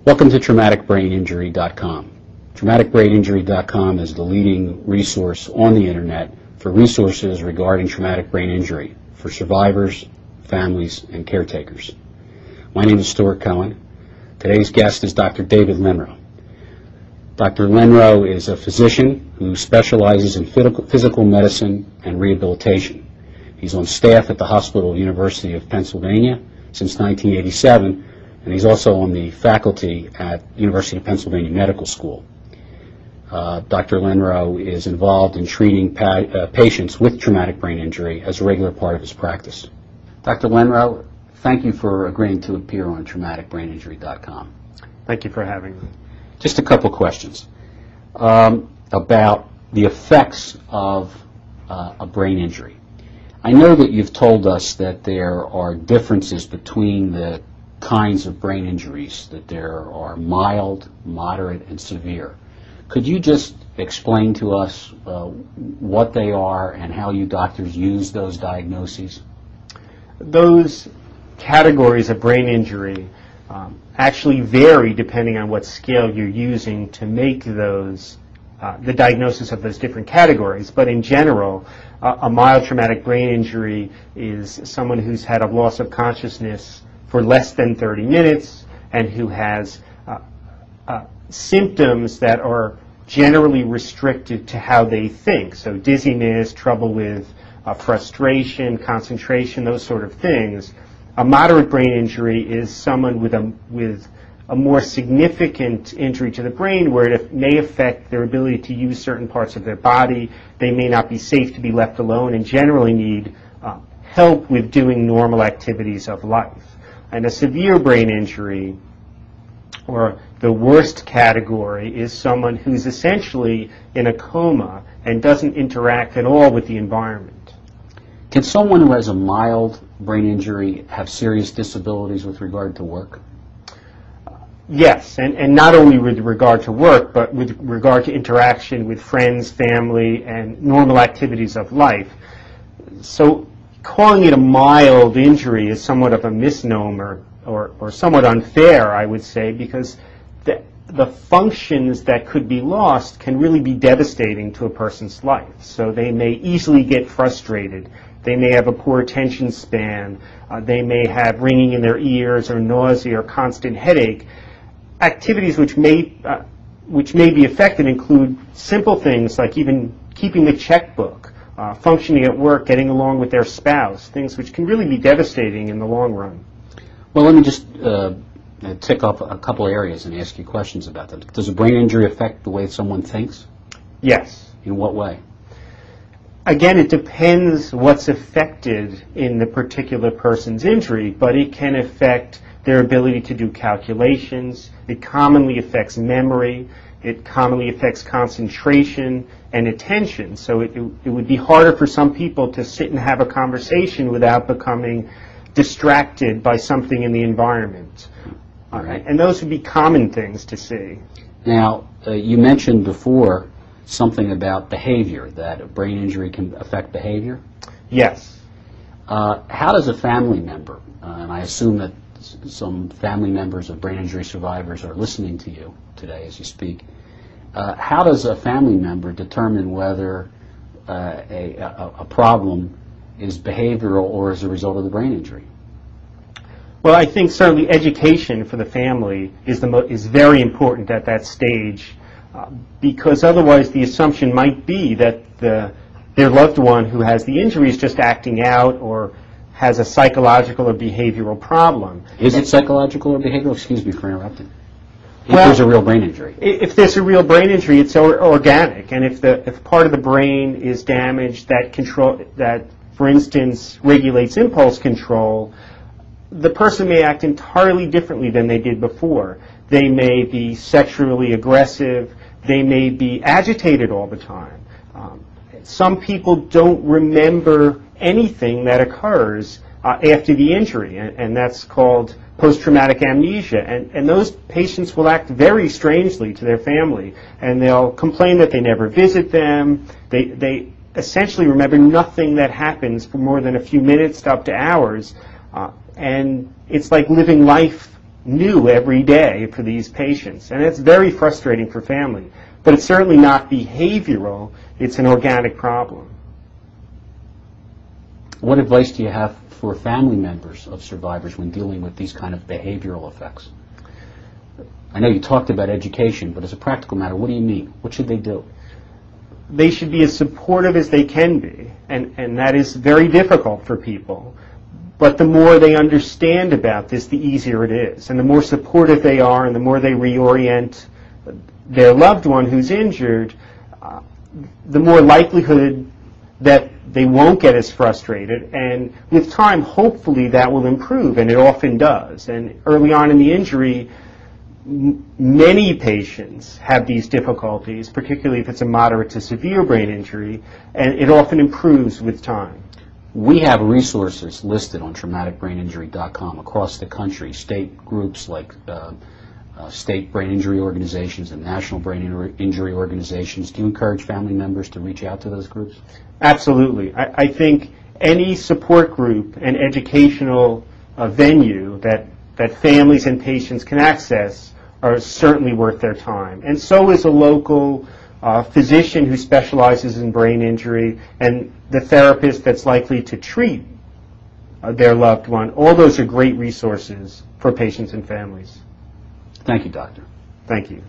Welcome to TraumaticBrainInjury.com. TraumaticBrainInjury.com is the leading resource on the internet for resources regarding traumatic brain injury for survivors, families, and caretakers. My name is Stuart Cohen. Today's guest is Dr. David Lenrow. Dr. Lenrow is a physician who specializes in physical medicine and rehabilitation. He's on staff at the Hospital University of Pennsylvania since 1987, and he's also on the faculty at University of Pennsylvania Medical School. Dr. Lenrow is involved in treating patients with traumatic brain injury as a regular part of his practice. Dr. Lenrow, thank you for agreeing to appear on TraumaticBrainInjury.com. Thank you for having me. Just a couple questions about the effects of a brain injury. I know that you've told us that there are differences between the kinds of brain injuries, that there are mild, moderate, and severe. Could you just explain to us what they are and how you doctors use those diagnoses? Those categories of brain injury actually vary depending on what scale you're using to make those the diagnosis of those different categories. But in general, a mild traumatic brain injury is someone who's had a loss of consciousness for less than 30 minutes and who has symptoms that are generally restricted to how they think. So dizziness, trouble with frustration, concentration, those sort of things. A moderate brain injury is someone with a more significant injury to the brain where it may affect their ability to use certain parts of their body. They may not be safe to be left alone and generally need help with doing normal activities of life. And a severe brain injury, or the worst category, is someone who's essentially in a coma and doesn't interact at all with the environment. Can someone who has a mild brain injury have serious disabilities with regard to work? Yes, and not only with regard to work, but with regard to interaction with friends, family, and normal activities of life. So calling it a mild injury is somewhat of a misnomer, or somewhat unfair, I would say, because the functions that could be lost can really be devastating to a person's life. So they may easily get frustrated. They may have a poor attention span. They may have ringing in their ears or nausea or constant headache. Activities which may be affected include simple things like even keeping the checkbook, functioning at work, getting along with their spouse, things which can really be devastating in the long run. Well, let me just tick off a couple areas and ask you questions about that. Does a brain injury affect the way someone thinks? Yes. In what way? Again, it depends what's affected in the particular person's injury, but it can affect their ability to do calculations. It commonly affects memory. It commonly affects concentration and attention. So it would be harder for some people to sit and have a conversation without becoming distracted by something in the environment. All right. And those would be common things to see. Now, you mentioned before something about behavior, that a brain injury can affect behavior. Yes. How does a family member, and I assume that some family members of brain injury survivors are listening to you today as you speak, how does a family member determine whether a problem is behavioral or as a result of the brain injury? Well, I think certainly education for the family is very important at that stage, because otherwise the assumption might be that their loved one who has the injury is just acting out or has a psychological or behavioral problem. Is it psychological or behavioral? Excuse me for interrupting. If Well, there's a real brain injury. If there's a real brain injury, it's organic, and if part of the brain is damaged that, for instance, regulates impulse control, the person may act entirely differently than they did before. They may be sexually aggressive. They may be agitated all the time. Some people don't remember anything that occurs after the injury, and that's called post-traumatic amnesia. And those patients will act very strangely to their family, and they'll complain that they never visit them. They essentially remember nothing that happens for more than a few minutes to up to hours, and it's like living life new every day for these patients, and it's very frustrating for family. But it's certainly not behavioral, it's an organic problem. What advice do you have for family members of survivors when dealing with these kind of behavioral effects? I know you talked about education, but as a practical matter, what do you mean? What should they do? They should be as supportive as they can be, and that is very difficult for people. But the more they understand about this, the easier it is. And the more supportive they are and the more they reorient their loved one who's injured, the more likelihood that they won't get as frustrated. And with time, hopefully that will improve, and it often does. And early on in the injury, many patients have these difficulties, particularly if it's a moderate to severe brain injury, and it often improves with time. We have resources listed on traumaticbraininjury.com across the country, state groups like state brain injury organizations and national brain injury organizations. Do you encourage family members to reach out to those groups? Absolutely. I think any support group and educational venue that families and patients can access are certainly worth their time. And so is a local physician who specializes in brain injury and the therapist that's likely to treat their loved one. All those are great resources for patients and families. Thank you, Doctor. Thank you.